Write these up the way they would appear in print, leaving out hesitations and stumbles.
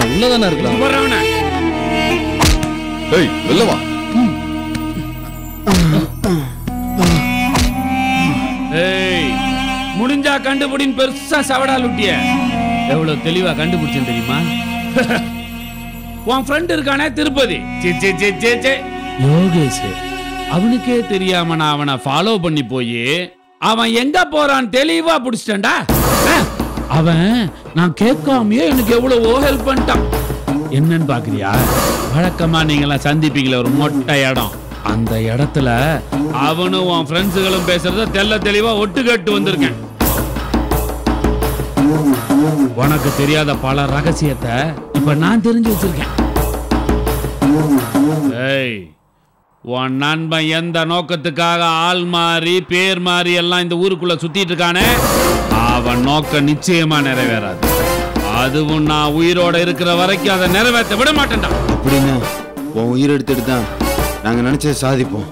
அவன் உள்ளதானே இருக்கான். போறவன ஏய் வெளில வா. ஏய் முடிஞ்சா கண்டுபிடின்னு பெருசா சவடா லுட்டிய எவ்வளவு தெளிவா கண்டுபிடிச்சேன் தெரியுமா? உன் ஃப்ரெண்ட் இருக்கானே திருப்பதி யோகேஷ், அவனுக்கே தெரியாம நான் அவனை ஃபாலோ பண்ணி போய் அவன் எங்க போறான் தெளிவா பிடிச்சிட்டேன்டா. அவன் நான் கேட்காமயே எனக்கு எவ்வளவோ ஹெல்ப் பண்ணிட்டான். என்னன்னு பாக்குறியா? வழக்கமா நீங்களாம் சந்திப்பீங்களே ஒரு மொட்டை இடம், அந்த இடத்துல அவனும் உன் ஃப்ரெண்ட்ஸுகளும் பேசுறத தெல்ல தெளிவா ஒட்டு கேட்டு வந்திருக்கேன். உனக்கு தெரியாத பல ரகசியத்தை இப்ப நான் தெரிஞ்சு வச்சிருக்கேன். ஏய், உன் நண்பன் எந்த நோக்கத்துக்காக ஆள் மாறி பேர் மாறி எல்லாம் இந்த ஊருக்குள்ள சுத்திட்டு இருக்கானே, அவன் நோக்கம் நிச்சயமா நிறைவேறாது. அதுவும் நான் உயிரோட இருக்கிற வரைக்கும் அதை நிறைவேற்ற விட மாட்டேன்டா. அப்படின்னா உன் உயிர் எடுத்துட்டு தான் நாங்க நினைச்சதை சாதிப்போம்.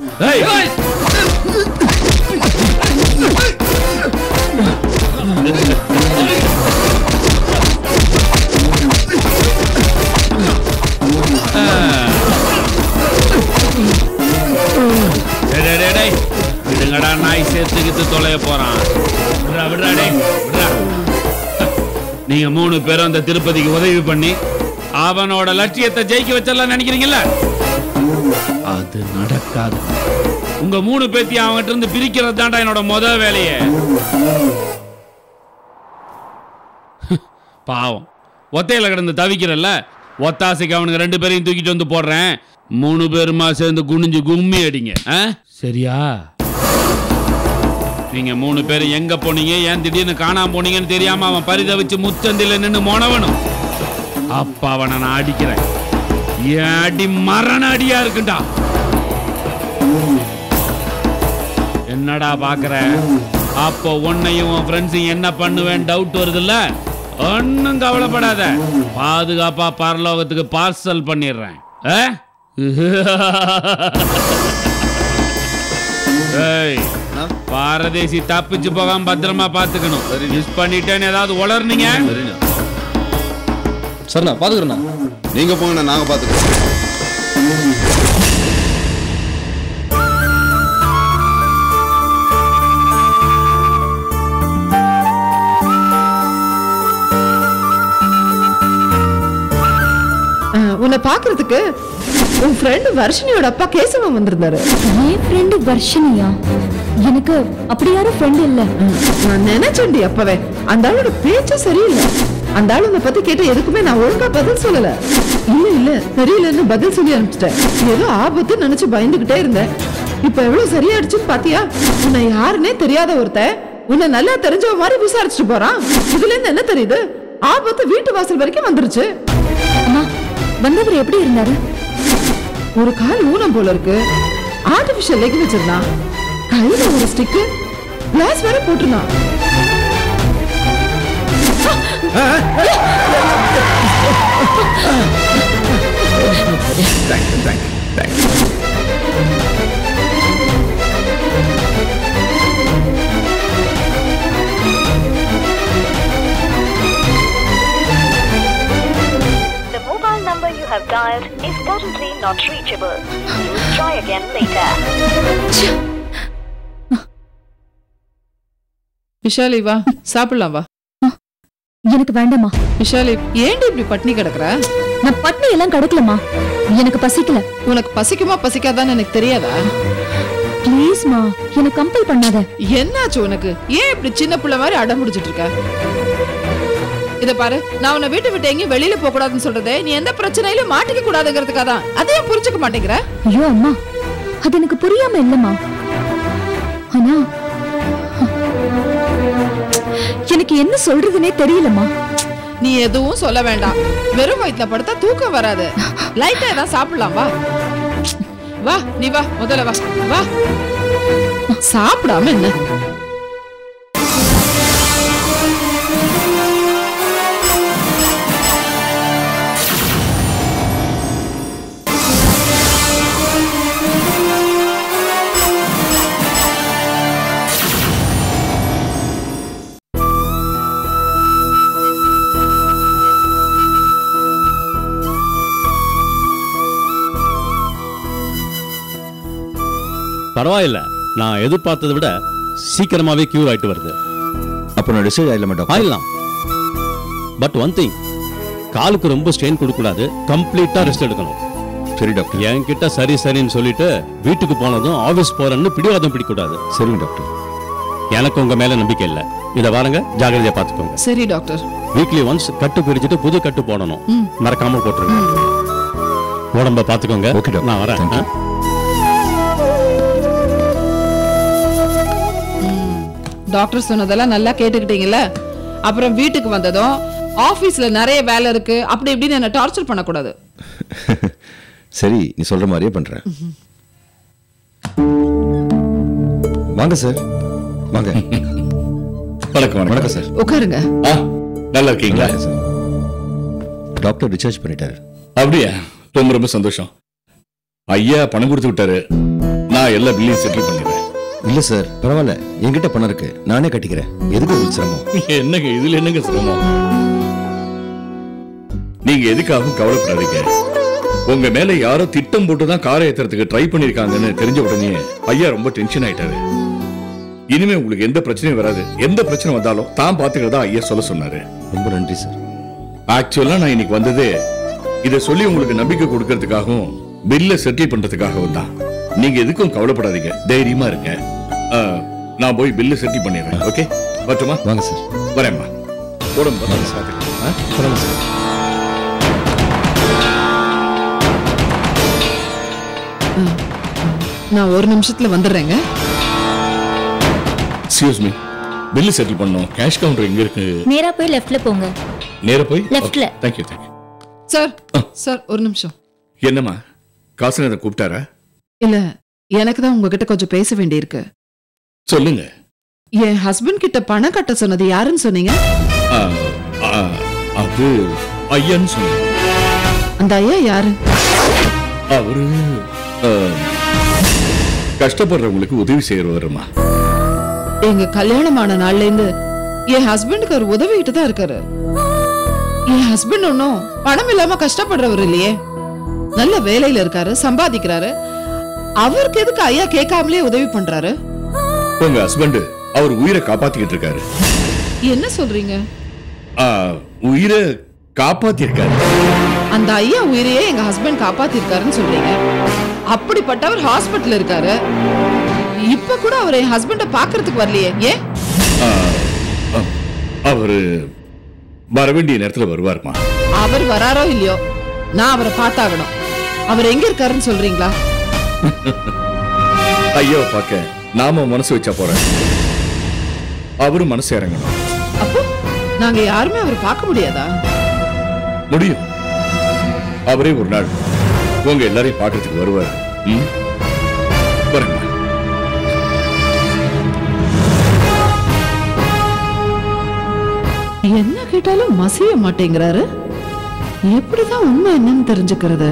விடுங்கடா, நாய் சேர்த்துக்கிட்டு தொலைய போறான். நீங்க 3 பேரும் அந்த திருப்பதிக்கு உதவி பண்ணி அவனோட லட்சியத்தை ஜெயிக்க வச்சிடலாம் நினைக்கிறீங்கல்ல? அது நடக்காது. உங்க 3 பேத்தையும் அவங்கிட்ட இருந்து பிரிக்கிறது தான்டா என்னோட முதல் வேலையே. பாவம், ஒத்தையில கிடந்து தவிக்கிறல்ல, ஒத்தாசைக்கு அவனுக்கு 2 பேரையும் தூக்கிட்டு வந்து போடுறேன். 3 பேருமா சேர்ந்து குனிஞ்சு கும்மி அடிங்க. சரியா? நீங்க 3 பேரும் எங்க போனீங்க, ஏன் திடீர்னு காணாம போனீங்கன்னு தெரியாம அவன் பரிதவிச்சு முச்சந்தில நின்று மோனவனும். அப்ப அவனை நான் அடிக்கிறேன். என் அடி மரண அடியா இருக்குண்டா. என்னடா பாக்குற? அப்போ உன்னையும் உன் ஃப்ரெண்ட்ஸையும் என்ன பண்ணுவேன் டவுட் வருதுல்ல? ஒன்னும் கவலைப்படாத, பாதுகாப்பா பரலோகத்துக்கு பார்சல் பண்ணிடுறேன். பாரதேசி தப்பிச்சு போகாம பத்திரமா பாத்துக்கணும். மிஸ் பண்ணிட்டேன்னு ஏதாவது உளர்னீங்க சரிண்ணா, பாத்துக்கிறேண்ணா. நீங்க போங்க, நாங்க பாத்துக்கிறோம். உன்னை பாக்குறதுக்கு உன் ஃப்ரெண்ட் வர்ஷினியோட அப்பா கேசவன் வந்திருந்தாரு. என் ஃப்ரெண்ட் வர்ஷினியா? எனக்கு அப்படி யாரும் ஃப்ரெண்ட் இல்ல. நான் நினைச்சேன்டி அப்பவே, அந்த ஆளோட பேச்சு சரியில்லை. அந்த ஆளு உன்னை பத்தி கேட்ட எதுக்குமே நான் ஒழுங்கா பதில் சொல்லல. இல்ல சரியில்லைன்னு பதில் சொல்லி அனுப்பிச்சிட்டேன். ஏதோ ஆபத்து நினைச்சு பயந்துகிட்டே இருந்தேன். இப்ப எவ்வளவு சரியாயிடுச்சுன்னு பாத்தியா? உன்னை யாருன்னே தெரியாத ஒருத்தன் உன்னை நல்லா தெரிஞ்சவ மாதிரி விசாரிச்சுட்டு போறான். இதுல இருந்து என்ன தெரியுது? ஆபத்து வீட்டு வாசல் வரைக்கும் வந்துருச்சு. வந்தவர் எப்படி இருந்தாரு? ஒரு கால் ஊனம் போல இருக்கு. ஆர்டிபிஷியல் லெக் வச்சிருந்தான். கையில ஒரு ஸ்டிக், கிளாஸ் வேற போட்டுருந்தான். have dialed is currently not reachable. Please try again later. Vishali வா, சாப்பிடலாம் வா. எனக்கு வேண்டாமா. விஷாலி, ஏன்டி இப்படி பட்னி கிடக்குற? நான் பட்னி எல்லாம் கிடக்கலமா, எனக்கு பசிக்கல. உனக்கு பசிக்குமா பசிக்காதான்னு எனக்கு தெரியாதா? ப்ளீஸ்மா, எனக்கு கம்பல் பண்ணாத. என்னாச்சு உனக்கு? ஏன் இப்படி சின்ன பிள்ளை மாதிரி அடம் முடிச்சிட்டு இருக்க? இத பாரு, நான் உன்னை வீட்டை விட்டு எங்கேயும் வெளியில போக கூடாதுன்னு சொல்றதே நீ எந்த பிரச்சனையிலும் மாட்டிக்க கூடாதுங்கிறதுக்காக தான். அதையும் புரிஞ்சுக்க மாட்டேங்கிற? ஐயோ அம்மா, அது எனக்கு புரியாம இல்லம்மா. ஆனா எனக்கு என்ன சொல்றதுனே தெரியலம்மா. நீ எதுவும் சொல்ல வேண்டாம். வெறும் வயிற்றுல படுத்தா தூக்கம் வராது. லைட்டா ஏதாவது சாப்பிடலாம். வா வா, நீ வா, முதல்ல வா வா. சாப்பிடாம என்ன? பரவாயில்ல, நான் எதிர்பார்த்ததை விட சீக்கிரமாவே கியூர் ஆயிட்டு வருது. அப்போ நான் டிசைட் ஆயிடலாமா டாக்டர்? ஆயிடலாம். பட் ஒன் திங், காலுக்கு ரொம்ப ஸ்ட்ரெயின் கொடுக்கக்கூடாது, கம்ப்ளீட்டா ரெஸ்ட் எடுக்கணும். சரி டாக்டர். என்கிட்ட சரி சரின்னு சொல்லிட்டு வீட்டுக்கு போனதும் ஆபீஸ் போறேன்னு பிடிவாதம் பிடிக்கூடாது. சரிங்க டாக்டர். எனக்கு உங்க மேல நம்பிக்கை இல்லை. இதை வாருங்க, ஜாகிரதையா பாத்துக்கோங்க. சரி டாக்டர். வீக்லி ஒன்ஸ் கட்டு பிரிச்சுட்டு புது கட்டு போடணும். மறக்காம போட்டுருங்க. உடம்ப பாத்துக்கோங்க. Okay doctor. நான் வரேன். டாக்டர் சொன்னதெல்லாம் நல்லா கேட்டுக்கிட்டீங்கல்ல? அப்புறம் வீட்டுக்கு வந்ததும் ஆபீஸ்ல நிறைய வேலை இருக்கு அப்படி இப்படின்னு என்ன டார்ச்சர் பண்ணக்கூடாது. சரி, நீ சொல்ற மாதிரியே பண்றேன். வாங்க சார், வாங்க. வணக்கம். வணக்கம் சார். உட்காருங்க. நல்லா இருக்கீங்களா சார்? டாக்டர் டிஸ்சார்ஜ் பண்ணிட்டாரு. அப்படியா? ரொம்ப ரொம்ப சந்தோஷம். ஐயா பணம் கொடுத்து விட்டாரு. நான் எல்லா பில்லையும் செட்டில் பண்ணிடுறேன். இல்ல சார், பரவாயில்ல, என்கிட்ட பணம் இருக்கு, நானே கட்டிக்கிறேன். எதுக்கு உங்களுக்கு சிரமம்? என்னங்க இதுல என்னங்க சிரமம்? நீங்க எதுக்காகவும் கவலைப்படாதீங்க. உங்க மேல யாரோ திட்டம் போட்டுதான் காரை ஏத்துறதுக்கு ட்ரை பண்ணிருக்காங்கன்னு தெரிஞ்ச உடனே ஐயா ரொம்ப டென்ஷன் ஆயிட்டாரு. இனிமே உங்களுக்கு எந்த பிரச்சனையும் வராது. எந்த பிரச்சனை வந்தாலும் தான் பாத்துக்கிறதா ஐயா சொல்ல சொன்னாரு. ரொம்ப நன்றி சார். ஆக்சுவலா நான் இன்னைக்கு வந்தது இதை சொல்லி உங்களுக்கு நம்பிக்கை கொடுக்கறதுக்காகவும் பில்ல செட்டில் பண்றதுக்காகவும் தான். நீங்க எதுக்கும் கவலைப்படாதீங்க, தைரியமா இருங்க. நான் போய் பில்லு செட்டில் பண்ணிடுறேன். ஓகே, வரட்டுமா? வாங்க சார். வரேம்மா. உடம்பு பார்த்துக்கலாம். பரவாயில்ல சார். நான் ஒரு நிமிஷத்துல வந்துடுறேங்க. எக்ஸ்கியூஸ் மீ, பில்லு செட்டில் பண்ணோம். கேஷ் கவுண்டர் எங்க இருக்கு? நேரா போய் லெஃப்ட்ல போங்க. நேரா போய் லெஃப்ட்ல. Thank you, thank you. Sir sir ஒரு நிமிஷம். என்னம்மா, காசுநாதன் கூப்பிட்டாரா? இல்ல, எனக்கு தான் உங்ககிட்ட கொஞ்சம் பேச வேண்டியிருக்கு. சொல்லுங்க. என் ஹஸ்பண்ட் கிட்ட பணம் கட்ட சொன்னது யாருன்னு சொன்னீங்க? அது ஐயான்னு சொன்னீங்க. அந்த ஐயா யாரு? அவரு கஷ்டப்படுறவங்களுக்கு உதவி செய்யறவருமா. எங்க கல்யாணமான நாள்ல இருந்து என் ஹஸ்பண்டுக்கு அவர் உதவிட்டு தான் இருக்காரு. என் ஹஸ்பண்ட் ஒன்னும் பணம் இல்லாம கஷ்டப்படுறவர் இல்லையே. நல்ல வேலையில இருக்காரு, சம்பாதிக்கிறாரு. அவருக்கு எதுக்கு ஐயா கேட்காமலே உதவி பண்றாரு? உங்க ஹஸ்பண்ட் அவர் உயிரை காப்பாத்திக்கிட்டு இருக்காரு. என்ன சொல்றீங்க? உயிரை காப்பாத்திருக்காரு. அந்த ஐயா உயிரையே எங்க ஹஸ்பண்ட் காப்பாத்திருக்காருன்னு சொல்றீங்க. அப்படிப்பட்டவர் ஹாஸ்பிட்டல் இருக்காரு. இப்ப கூட அவர் என் ஹஸ்பண்ட பாக்குறதுக்கு வரலையே, ஏன்? அவரு வர வேண்டிய நேரத்துல வருவாருமா. அவர் வராரோ இல்லையோ, நான் அவரை பார்த்தாகணும். அவர் எங்க இருக்காருன்னு சொல்றீங்களா? ஐயாவை பார்க்க நாம மனசு வச்சா போறேன். அவரு மனசு இறங்கணும். அப்போ நாங்க யாருமே அவரை பார்க்க முடியாதா? முடியும். அவரே ஒரு நாள் உங்க எல்லாரையும் பார்க்கறதுக்கு வருவார். வரேன். என்ன கேட்டாலும் மசிய மாட்டேங்கிறாரு. எப்படிதான் உண்மை என்னன்னு தெரிஞ்சுக்கிறது?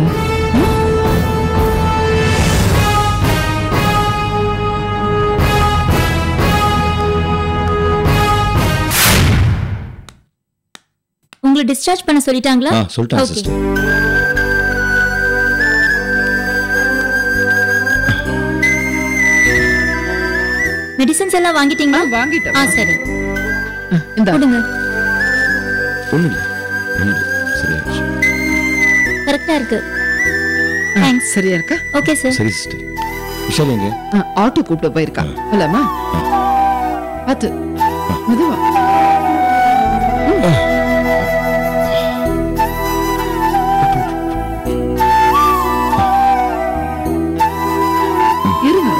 உங்களை டிஸ்சார்ஜ் பண்ண சொல்லிட்டாங்களா? சொல்லிட்டாங்க சிஸ்டர். மெடிசன்ஸ் எல்லாம் வாங்கிட்டீங்களா? வாங்கிட்டேன். சரி, இந்த கொடுங்க. ஒண்ணு இல்ல, சரியாச்சு. கரெக்டா இருக்கு. தேங்க்ஸ். சரியா இருக்கா? Okay sir. சரி சிஸ்டர். விஷால் எங்க? ஆட்டோ கூப்பிட்டு போயிருக்கா. இல்லம்மா, அது மெதுவா. இருங்க,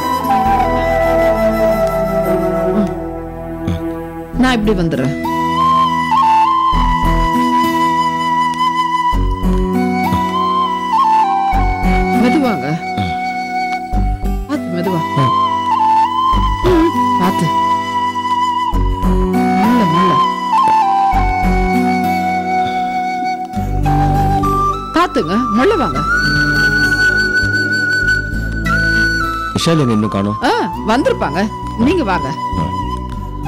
நான் இப்படி வந்துடுறேன். மெதுவாங்க, பார்த்து மெதுவா. பார்த்து மெல்ல மெல்ல பார்த்துங்க, மெல்ல வாங்க. விஷால் எங்க இன்னும் காணோம்? வந்திருப்பாங்க, நீங்க வாங்க.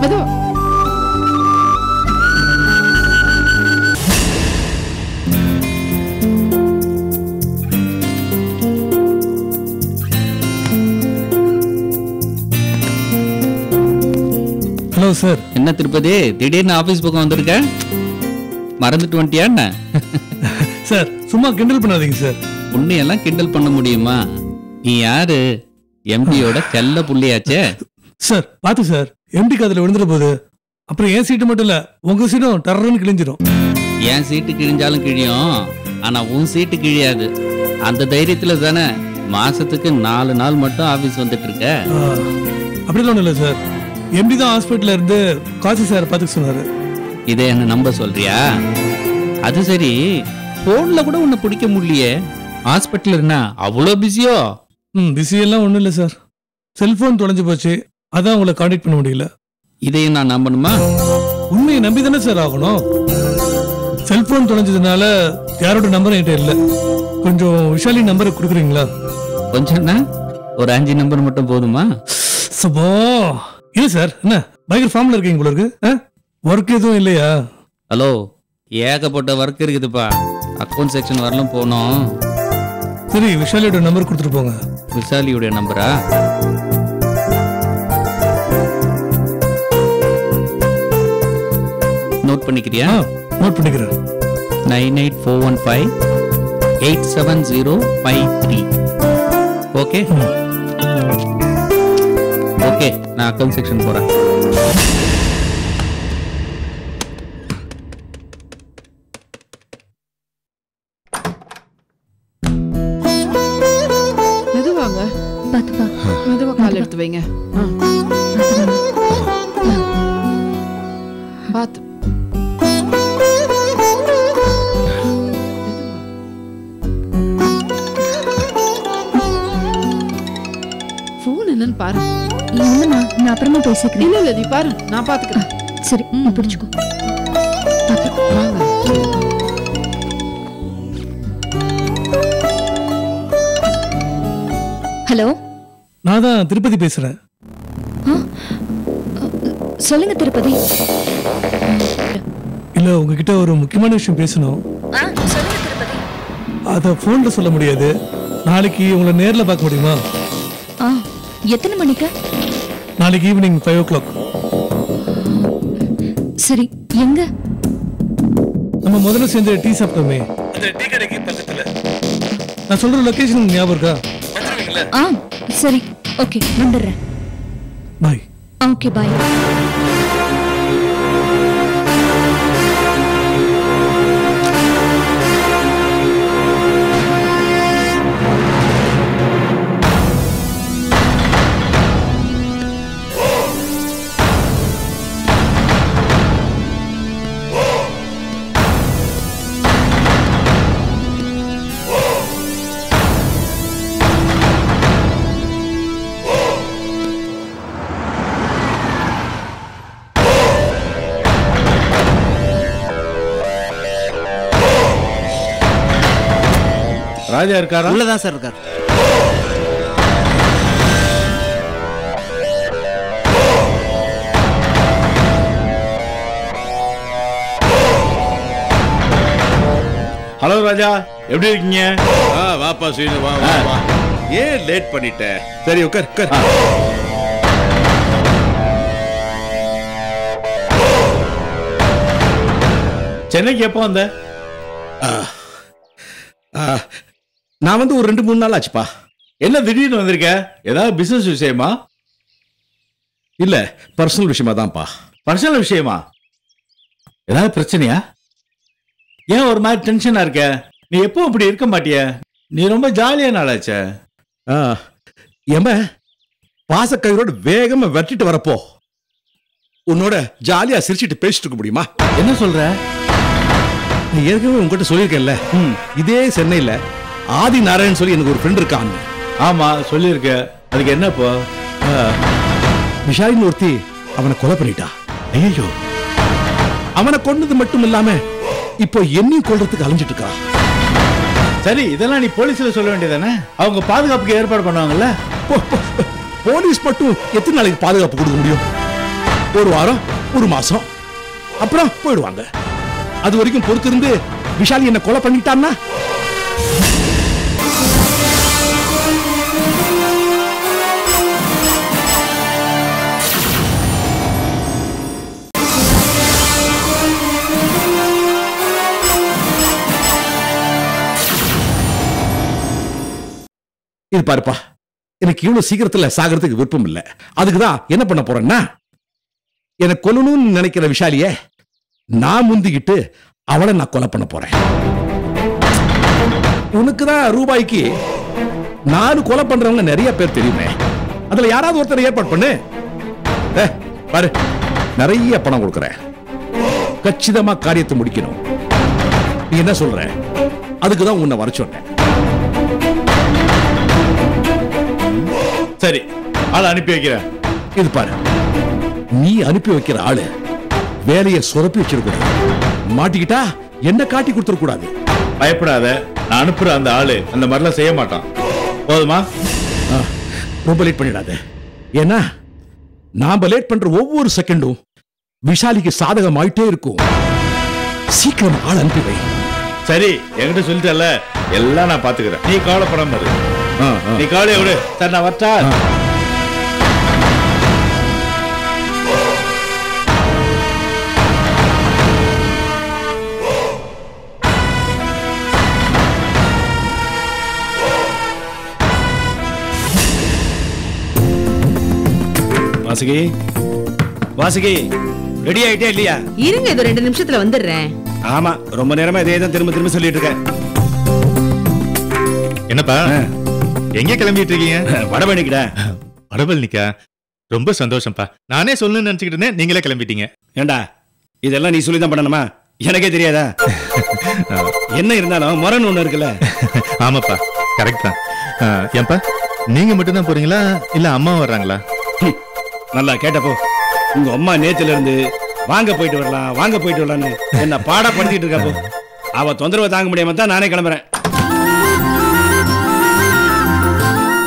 மெதுவா. Hello sir. என்ன திருப்பதி திடீர்னு ஆபீஸ் பக்கம் வந்திருக்க? மறந்துட்டு வந்துட்டியா என்ன? சார் சும்மா கிண்டல் பண்ணாதீங்க சார். உன்னையெல்லாம் கிண்டல் பண்ண முடியுமா? நீ யாரு? எம்பியோட செல்ல புள்ளியாச்சே. சார் பார்த்து சார், எம்டி காதுல விழுந்துற போது அப்புறம் என் சீட்டு மட்டும் இல்ல உங்க சீட்டும் டர்றன்னு கிழிஞ்சிடும். என் சீட்டு கிழிஞ்சாலும் கிழியும், ஆனா உன் சீட்டு கிழியாது. அந்த தைரியத்துல தானே மாசத்துக்கு 4 நாள் மட்டும் ஆபீஸ் வந்துட்டு இருக்க. அப்படிலாம் ஒண்ணும் இல்ல சார். எம்டி தான் ஹாஸ்பிட்டல்ல இருந்து காசி சார் பார்த்துக்க சொன்னாரு. இதை என்ன நம்ப சொல்றியா? அது சரி, போன்ல கூட உன்னை பிடிக்க முடியலையே. ஹாஸ்பிட்டல் இருந்தா அவ்வளோ பிஸியோ? பிஸி எல்லாம் ஒண்ணும் இல்ல சார். செல்போன் தொலைஞ்சு போச்சு, அதான் உங்களை கான்டாக்ட் பண்ண முடியல. இதையும் நான் நம்பணுமா? உண்மையை நம்பி தானே சார் ஆகணும். செல்போன் தொலைஞ்சதுனால யாரோட நம்பர் என்கிட்ட இல்ல. கொஞ்சம் விஷாலி நம்பரை கொடுக்குறீங்களா? கொஞ்சம்னா ஒரு 5 நம்பர் மட்டும் போதுமா? சபோ இல்ல சார், என்ன பயங்கர ஃபார்ம்ல இருக்கீங்க போல இருக்கு. ஒர்க் எதுவும் இல்லையா? ஹலோ, ஏகப்பட்ட ஒர்க் இருக்குதுப்பா. அக்கௌண்ட் செக்ஷன் வரலாம் போனோம். சரி, விஷாலியோட நம்பர் கொடுத்துட்டு போங்க. விஷாலியோட நம்பரா? நோட் பண்ணிக்கிறியா? நோட் பண்ணிக்கிறேன். 9841587053. ஓகே ஓகே, நான் அக்கௌண்ட் செக்ஷன் போறேன். மெதுவாங்க, பாத்துப்பா. மெதுவா கால் எடுத்து வைங்க. பாத்து போன் என்னன்னு பாரு. இல்லம்மா, நான் அப்புறமா பேசிக்கிறேன். இல்ல நீ பாரு, நான் பாத்துக்கிறேன். சரி, நீ பிடிச்சுக்கோ. வாங்க. ஹலோ, நான் தான் திருப்பதி பேசுறேன். சொல்லுங்க திருப்பதி. இல்ல, உங்ககிட்ட ஒரு முக்கியமான விஷயம் பேசணும். சொல்லுங்க திருப்பதி. அத போன்ல சொல்ல முடியாது. நாளைக்கு உங்களை நேர்ல பார்க்க முடியுமா? எத்தனை மணிக்கு? நாளைக்கு ஈவினிங் 5 o'clock. சரி, எங்க? நம்ம முதல்ல சேர்ந்து டீ சாப்பிட்டோமே, அந்த டீ கடைக்கு பக்கத்துல. நான் சொல்ற லொகேஷன் ஞாபகம் இருக்கா? சரி, ஓகே, வந்துடுறேன். பாய். ஓகே, பாய். ராஜா இருக்காரா? உள்ளதான் சார் இருக்கார். ஹலோ ராஜா, எப்படி இருக்கீங்க? வாப்பா சீனு, வா வா வா. ஏன் லேட் பண்ணிட்ட? சரி, உட்கார் உட்கார். சென்னைக்கு எப்போ வந்த? நான் வந்து ஒரு 2-3 நாள் ஆச்சுப்பா. என்ன திடீர்னு வந்திருக்க? ஏதாவது பிசினஸ் விஷயமா? இல்ல, பர்சனல் விஷயமா தான்ப்பா. பர்சனல் விஷயமா? ஏதாவது பிரச்சனையா? ஏன் ஒரு மாதிரி டென்ஷனா இருக்க? நீ எப்போ அப்படி இருக்க மாட்டிய? நீ ரொம்ப ஜாலியா நாளாச்சே. ஏம பாசக்கயிறோட வேகமா வெட்டிட்டு வரப்போ உன்னோட ஜாலியா சிரிச்சிட்டு பேசிட்டு இருக்க முடியுமா? என்ன சொல்ற? நீ ஏற்கனவே உங்ககிட்ட சொல்லியிருக்கேன்ல, இதே சென்னையில ஆதி நாராயணன் சொல்லி எனக்கு ஒரு ஃப்ரெண்ட் இருக்கான். ஆமா, சொல்லியிருக்க. அதுக்கு என்ன இப்போ? விஷாலின்னு ஒருத்தி அவனை கொலை பண்ணிட்டா. ஐயோ, அவனை கொன்னது மட்டும் இல்லாம இப்போ என்னையும் கொல்றதுக்கு அலைஞ்சிட்டு இருக்கா. சரி, இதெல்லாம் நீ போலீஸ்ல சொல்ல வேண்டியதானே? அவங்க பாதுகாப்புக்கு ஏற்பாடு பண்ணுவாங்கல்ல. போலீஸ் மட்டும் எத்தனை நாளைக்கு பாதுகாப்பு கொடுக்க முடியும்? 1 வாரம், 1 மாசம், அப்புறம் போயிடுவாங்க. அது வரைக்கும் பொறுத்திருந்து விஷாலி என்ன கொலை பண்ணிட்டான்னா இது பாருப்பா, எனக்கு இவ்வளவு சீக்கிரத்துல சாகிறதுக்கு விருப்பம் இல்ல. அதுக்குதான் என்ன பண்ண போறேன்னா, எனக்கு கொல்லணும்னு நினைக்கிற விஷாலிய நான் முந்திக்கிட்டு அவளை நான் கொலை பண்ண போறேன். உனக்குதான் ரூபாய்க்கு 4 கொலை பண்றவங்க நிறைய பேர் தெரியுமே. அதுல யாராவது ஒருத்தர் ஏற்பாடு பண்ணு. பாரு, நிறைய பணம் கொடுக்கறேன். கச்சிதமா காரியத்தை முடிக்கணும். நீ என்ன சொல்ற? அதுக்குதான் உன்னை வர சொன்னேன். சரி, ஆளை அனுப்பி வைக்கிறேன். இது பாரு, நீ அனுப்பி வைக்கிற ஆளு வேலையை சுரப்பி வச்சிருக்க. மாட்டிக்கிட்டா என்ன காட்டி கொடுத்துட கூடாது. பயப்படாத, நான் அனுப்புற அந்த ஆளு அந்த மாதிரிலாம் செய்ய மாட்டான். போதுமா? ரொம்ப லேட் பண்ணிடாத. ஏன்னா நாம லேட் பண்ற ஒவ்வொரு செகண்டும் விஷாலிக்கு சாதகம் ஆயிட்டே இருக்கும். சீக்கிரம் ஆள் அனுப்பி வை. சரி, என்கிட்ட சொல்லிட்டல, எல்லாம் நான் பாத்துக்கிறேன். நீ கவலைப்படாம இரு. நீ கவலையை விடு. சார், நான் வரட்டா? வாசுகி, வாசுகி, ரெடி ஆயிட்டே இல்லையா? இருங்க, இது 2 நிமிஷத்துல வந்துடுறேன். ஆமா, ரொம்ப நேரமா இதே தான் திரும்ப திரும்ப சொல்லிட்டு இருக்கேன். என்னப்பா, எங்க கிளம்பிட்டு இருக்கீங்க? வடபழனிக்குடா. வடபழனிக்கா? ரொம்ப சந்தோஷம்ப்பா. நானே சொல்லணும்னு நினைச்சுக்கிட்டு இருந்தேன், நீங்களே கிளம்பிட்டீங்க. ஏண்டா, இதெல்லாம் நீ சொல்லி தான் பண்ணணுமா? எனக்கே தெரியாதா? என்ன இருந்தாலும் முரண் ஒண்ணு இருக்குல்ல. ஆமாப்பா, கரெக்ட் தான். ஏன்பா, நீங்க மட்டும் தான் போறீங்களா இல்ல அம்மா வர்றாங்களா? நல்லா கேட்டப்போ, உங்க அம்மா நேத்துல இருந்து வாங்க போயிட்டு வரலாம், வாங்க போயிட்டு வரலான்னு என்ன பாடப்படுத்திட்டு இருக்கப்போ, அவ தொந்தரவை தாங்க முடியாம தான் நானே கிளம்புறேன்.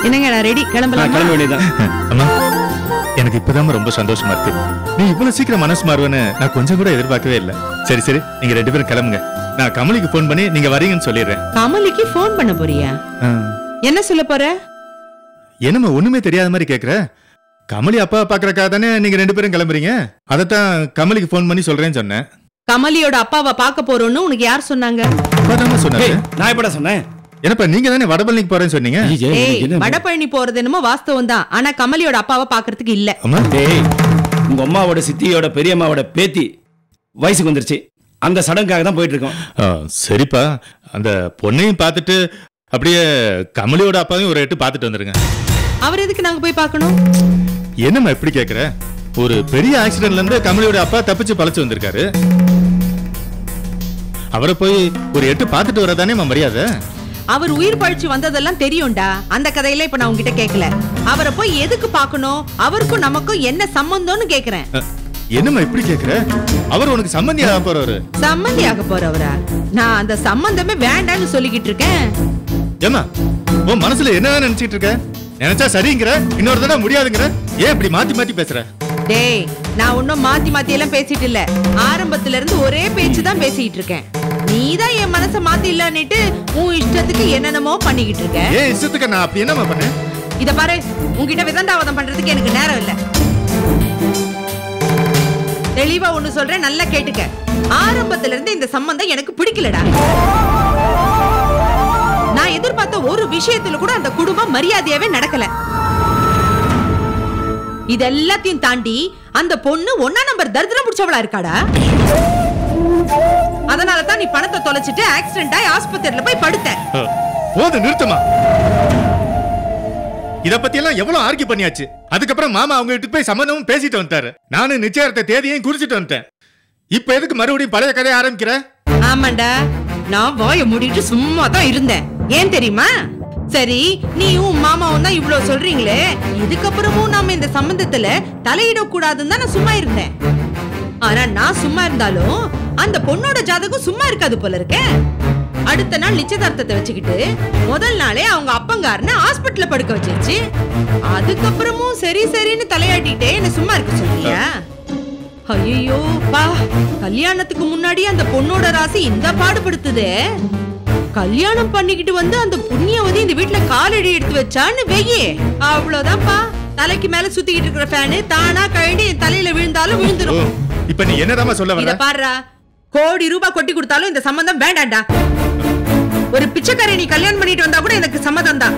என்னங்க, நான் ரெடி, கிளம்பலாம். கிளம்ப வேண்டியதான். அம்மா, எனக்கு இப்பதான் ரொம்ப சந்தோஷமா இருக்கு. நீ இவ்வளவு சீக்கிரம் மனசு மாறுவேன்னு நான் கொஞ்சம் கூட எதிர்பார்க்கவே இல்லை. சரி சரி, நீங்க 2 பேரும் கிளம்புங்க. நான் கமலிக்கு போன் பண்ணி நீங்க வரீங்கன்னு சொல்லிடுறேன். கமலிக்கு போன் பண்ண போறியா? என்ன சொல்ல போற? என்னம்மா ஒண்ணுமே தெரியாத மாதிரி கேக்குற? கமலி அப்பா பாக்குறக்காக தானே நீங்க 2 பேரும் கிளம்புறீங்க. அதத்தான் கமலிக்கு போன் பண்ணி சொல்றேன்னு சொன்னேன். கமலியோட அப்பாவை பார்க்க போறோம்னு உனக்கு யார் சொன்னாங்க? சொன்னாங்க. நான் எப்படா சொன்னேன்? என்னப்பா, நீங்க தானே வடபழனிக்கு போறேன்னு சொன்னீங்க. வடபழனி போறது என்னமோ வாஸ்தவம் தான், ஆனா கமலியோட அப்பாவை பாக்குறதுக்கு இல்ல. உங்க அம்மாவோட சித்தியோட பெரியம்மாவோட பேத்தி வயசுக்கு வந்துருச்சு. அந்த சடங்குக்காக தான் போயிட்டு இருக்கோம். சரிப்பா, அந்த பொண்ணையும் பார்த்துட்டு அப்படியே கமலியோட அப்பாவையும் ஒரு எட்டு பார்த்துட்டு வந்துருங்க. அவர் எதுக்கு நாங்க போய் பார்க்கணும்? என்னம்மா எப்படி கேக்குற? ஒரு பெரிய ஆக்சிடென்ட்ல இருந்து கமலியோட அப்பா தப்பிச்சு பழச்சு வந்திருக்காரு. அவரை போய் ஒரு எட்டு பார்த்துட்டு வரதானே மரியாதை. அவர் உயிர் பழிச்சு வந்ததெல்லாம் தெரியும்டா. அந்த கதையில இப்ப நான் உங்ககிட்ட கேட்கல. அவரை போய் எதுக்கு பார்க்கணும்? அவருக்கும் நமக்கும் என்ன சம்பந்தம்னு கேக்குறேன். என்னம்மா இப்படி கேக்குற? அவர் உனக்கு சம்பந்தி ஆக போறவரு. சம்பந்தி ஆக போறவரா? நான் அந்த சம்பந்தமே வேண்டாம்னு சொல்லிக்கிட்டு இருக்கேன். ஏமா, உன் மனசுல என்ன நினைச்சிட்டு இருக்க? நினைச்சா சரிங்கிற, இன்னொரு தடவை முடியாதுங்கிற. ஏன் இப்படி மாத்தி மாத்தி பேசுற? டேய், நான் ஒன்னும் மாத்தி மாத்தி எல்லாம் பேசிட்டு இல்ல. ஆரம்பத்துல இருந்து ஒரே பேச்சு தான் பேசிட்டு இருக்கேன். நீதான் என் மனச மாத்தி இல்லன்னுட்டு உன் இஷ்டத்துக்கு என்னென்னமோ பண்ணிக்கிட்டு இருக்க. ஏன் இஷ்டத்துக்கு நான் அப்படி என்னமா பண்ணேன்? இத பாரு, உன்கிட்ட விதண்டாவதம் பண்றதுக்கு எனக்கு நேரம் இல்ல. தெளிவா ஒண்ணு சொல்றேன், நல்லா கேட்டுக்க. ஆரம்பத்துல இருந்து இந்த சம்பந்தம் எனக்கு பிடிக்கலடா. நான் எதிர்பார்த்த ஒரு விஷயத்துல கூட அந்த குடும்பம் மரியாதையாவே நடக்கல. இதெல்லாத்தையும் தாண்டி அந்த பொண்ணு 1ஆம் நம்பர் தரித்திரம் பிடிச்சவளா இருக்காடா. அதனால தான் நீ பணத்தை தொலைச்சிட்டு ஆக்சிடென்ட் ஆகி ஆஸ்பத்திரியில போய் படுத்த. போது, நிறுத்தமா. இத பத்தி எல்லாம் எவ்வளவு ஆர்கியூ பண்ணியாச்சு. அதுக்கப்புறம் மாமா அவங்க வீட்டுக்கு போய் சம்பந்தமும் பேசிட்டு வந்துட்டாரு. நானும் நிச்சயத்த தேதியையும் குறிச்சிட்டு வந்துட்டேன். இப்ப எதுக்கு மறுபடியும் பழைய கதையை ஆரம்பிக்கிற? ஆமாண்டா, நான் வாயை மூடிட்டு சும்மா தான் இருந்தேன். ஏன் தெரியுமா? சரி, நீயும் மாமாவும் தான் இவ்வளவு சொல்றீங்களே, இதுக்கப்புறமும் நாம இந்த சம்பந்தத்துல தலையிடக்கூடாதுன்னு தான் நான் சும்மா இருந்தேன். ஆனா நான் சும்மா இருந்தாலும் அந்த பொண்ணோட ஜாதகம் சும்மா இருக்காது போல இருக்க. அடுத்த நாள் நிச்சயதார்த்தத்தை வச்சுக்கிட்டு முதல் நாளே அவங்க அப்பங்காரனை ஹாஸ்பிட்டல்ல படுக்க வச்சிருச்சு. அதுக்கப்புறமும் சரி சரின்னு தலையாட்டிட்டே என்ன சும்மா இருக்க சொல்றியா? ஐயோ பா, கல்யாணத்துக்கு முன்னாடி அந்த பொண்ணோட ராசி இந்த பாடுபடுத்துதே. கல்யாணம் பண்ணிக்கிட்டு வந்து அந்த புண்ணியவதி இந்த வீட்டுல காலடி எடுத்து வச்சான்னு வெய்யே, அவ்வளவுதான்ப்பா. தலைக்கு மேல சுத்திக்கிட்டு இருக்கிற ஃபேனு தானா கழண்டி தலையில விழுந்தாலும் விழுந்துரும். இப்ப நீ என்னதாமா சொல்ல வர? இத பாருடா, கோடி ரூபாய் கொட்டி கொடுத்தாலும் இந்த சம்பந்தம் வேண்டாம்டா. ஒரு பிச்சைக்காரை நீ கல்யாணம் பண்ணிட்டு வந்தா கூட எனக்கு சம்மதம் தான்.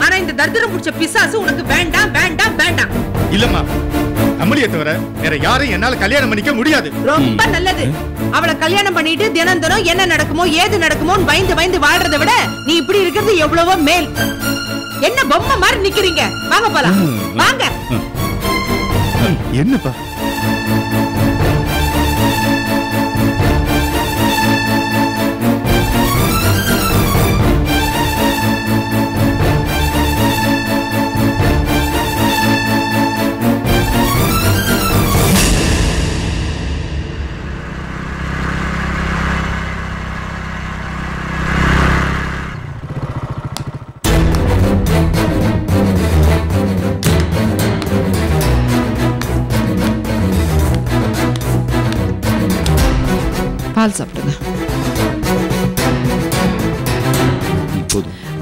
ஆனா இந்த தரித்திரம் பிடிச்ச பிசாசு உனக்கு வேண்டாம் வேண்டாம் வேண்டாம். இல்லம்மா, கமலியை தவிர வேற யாரையும் என்னால கல்யாணம் பண்ணிக்க முடியாது. ரொம்ப நல்லது. அவளை கல்யாணம் பண்ணிட்டு தினம் தினம் என்ன நடக்குமோ ஏது நடக்குமோன்னு பயந்து பயந்து வாழ்றதை விட நீ இப்படி இருக்கிறது எவ்வளவோ மேல். என்ன பொம்மை மாதிரி நிக்கிறீங்க? வாங்க போலாம், வாங்க. என்னப்பா? பால் சாப்பிடுங்க.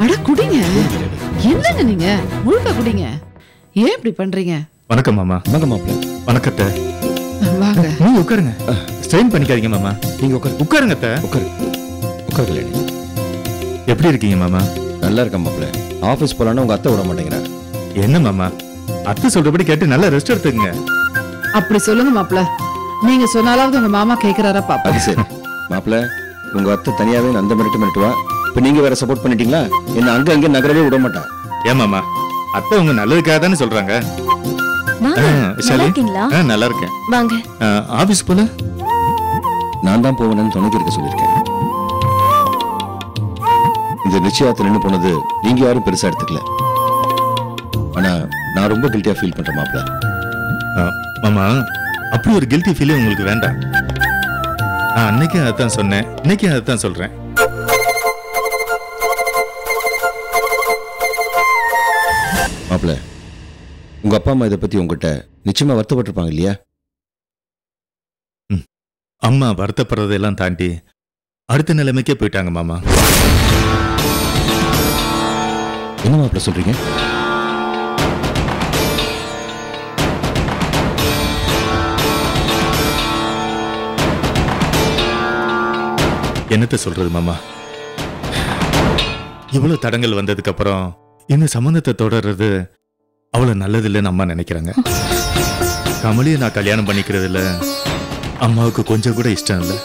அட குடிங்க. என்னங்க நீங்க முழுக்க குடிங்க. ஏன் இப்படி பண்றீங்க? வணக்கம் மாமா. வாங்க மாப்பிள்ள. வணக்கத்தை. வாங்க. நீங்க உட்காருங்க. ஸ்ட்ரெயின் பண்ணிக்காதீங்க மாமா. நீங்க உட்காரு. உட்காருங்க அத்தை. உட்காரு. உட்காரு கல்யாணி. எப்படி இருக்கீங்க மாமா? நல்லா இருக்கேன் மாப்பிள்ள. ஆபீஸ் போலான்னு உங்க அத்தை விட மாட்டேங்கிறா. என்ன மாமா, அத்தை சொல்றபடி கேட்டு நல்லா ரெஸ்ட் எடுத்துக்கங்க. அப்படி சொல்லுங்க மாப்பிள்ள. நீங்க சொன்னாலாவது உங்க மாமா கேக்குறாரா பாப்பா. அது சரி மாப்பிள்ள, உங்க அத்தை தனியாவே அந்த மிரட்டுவா. இப்ப நீங்க வேற சப்போர்ட் பண்ணிட்டீங்களா? என்ன அங்க அங்க நகரவே விட மாட்டா. ஏன் மாமா, அத்தை உங்க நல்லதுக்காக தானே சொல்றாங்க. நல்லா இருக்கேன். வாங்க. ஆபீஸ் போல நான் தான் போவேன்னு துணைக்கு இருக்க சொல்லியிருக்கேன். இந்த நிச்சயத்துல நின்று போனது நீங்க யாரும் பெருசா எடுத்துக்கல. ஆனா நான் ரொம்ப கில்ட்டியா ஃபீல் பண்றேன் மாப்பிள்ள. மாமா, அப்படி ஒரு கில்ட்டி ஃபீலே உங்களுக்கு வேண்டாம். நான் அன்னைக்கு அதான் சொன்னேன், இன்னைக்கு அதான் சொல்றேன். மாப்பிள்ள, உங்க அப்பா அம்மா இதை பத்தி உங்ககிட்ட நிச்சயமா வருத்தப்பட்டிருப்பாங்க இல்லையா? அம்மா வருத்தப்படுறதெல்லாம் தாண்டி அடுத்த நிலைமைக்கே போயிட்டாங்க மாமா. என்ன மாப்பிள்ள சொல்றீங்க? என்னத்த சொல்றது மாமா, இவ்வளவு தடங்கள் வந்ததுக்கு அப்புறம் இந்த சம்பந்தத்தை தொடர்றது அவ்வளவு நல்லது இல்லைன்னு அம்மா நினைக்கிறாங்க. கமலியை நான் கல்யாணம் பண்ணிக்கிறதுல அம்மாவுக்கு கொஞ்சம் கூட இஷ்டம் இல்லை.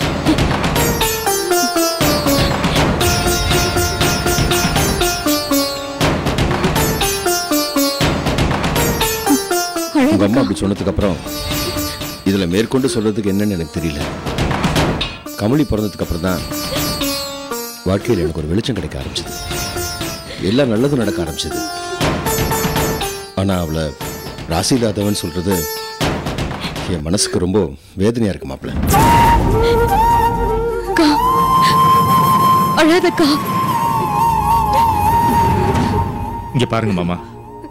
உங்க அம்மா அப்படி சொன்னதுக்கு அப்புறம் இதுல மேற்கொண்டு சொல்றதுக்கு என்னன்னு எனக்கு தெரியல. கமலி பிறந்ததுக்கு அப்புறம் தான் வாழ்க்கையில் எனக்கு ஒரு வெளிச்சம் கிடைக்க ஆரம்பிச்சது. எல்லாம் நல்லதும் நடக்க ஆரம்பிச்சது. ஆனா அவளை ராசி இல்லாதவன் சொல்றது என் மனசுக்கு ரொம்ப வேதனையா இருக்கு மாப்பிள்ள. இங்க பாருங்க மாமா,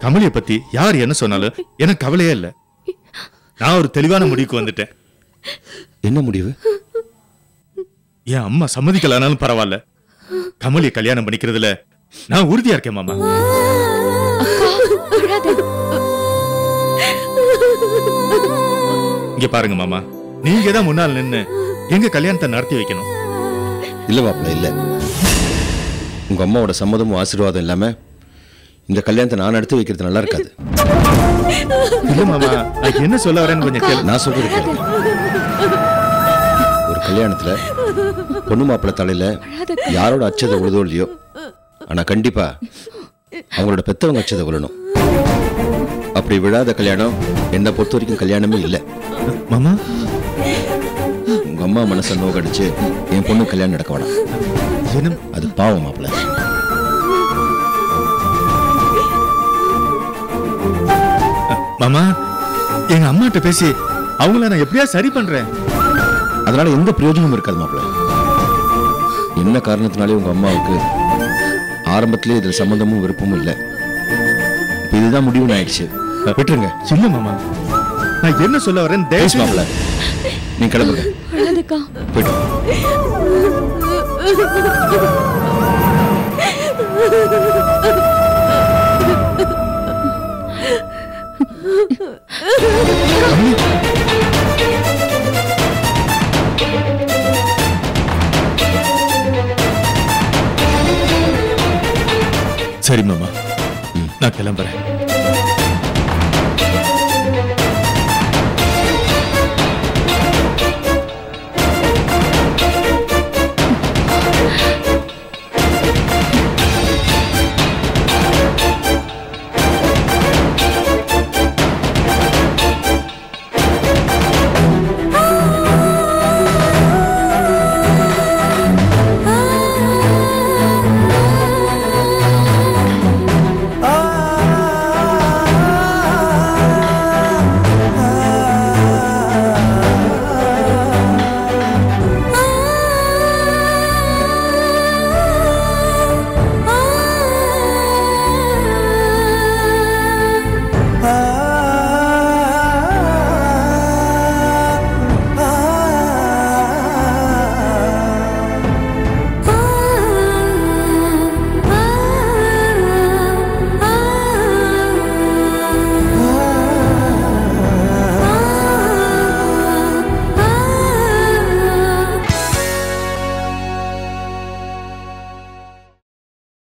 கமலியை பத்தி யார் என்ன சொன்னாலும் எனக்கு கவலையே இல்லை. நான் ஒரு தெளிவான முடிவுக்கு வந்துட்டேன். என்ன முடிவு? என் அம்மா சம்மதிக்கலானாலும் பரவாயில்ல, கமலியை கல்யாணம் பண்ணிக்கிறதுல நான் உறுதியா இருக்கேன் மாமா. இங்க பாருங்க மாமா, நீங்க தான் முன்னால் நின்னு எங்க கல்யாணத்தை நடத்தி வைக்கணும். இல்ல மாப்பிள்ள, இல்ல. உங்க அம்மாவோட சம்மதமும் ஆசீர்வாதம் இல்லாம இந்த கல்யாணத்தை நான் நடத்தி வைக்கிறது நல்லா இருக்காது. இல்ல மாமா, நான் என்ன சொல்ல வரேன்னு கொஞ்சம் கேளு. நான் சொல்றது கேளு. ஒரு கல்யாணத்துல பொண்ணு மாப்பிள்ள தலையில யாரோட அச்சதை விழுதோ இல்லையோ, ஆனா கண்டிப்பா அவங்களோட பெத்தவங்க அச்சதை விழணும். அப்படி விழாத கல்யாணம் என்னை பொறுத்த வரைக்கும் கல்யாணமே இல்லை. மாமா, உங்க அம்மா மனசை நோக்கடிச்சு என் பொண்ணு கல்யாணம் நடக்க வேணாம். அது பாவம் மாப்பிள்ள. மாமா, எங்க அம்மாட்ட பேசி அவங்கள நான் எப்படியா சரி பண்றேன். அதனால எந்த பிரயோஜனமும் இருக்காது மாப்பிள்ள. என்ன காரணத்தினாலே உங்க அம்மாவுக்கு ஆரம்பத்திலே இதுல சம்பந்தமும் விருப்பமும் இல்லை. இதுதான் முடிவுன்னு ஆயிடுச்சு. விட்டுருங்க. இல்ல மாமா, நான் என்ன சொல்ல வரேன் மாப்பிள்ள. நீ கிளம்புங்க. போயிட்டு சரி மாமா. நான் கிளம்புறேன்.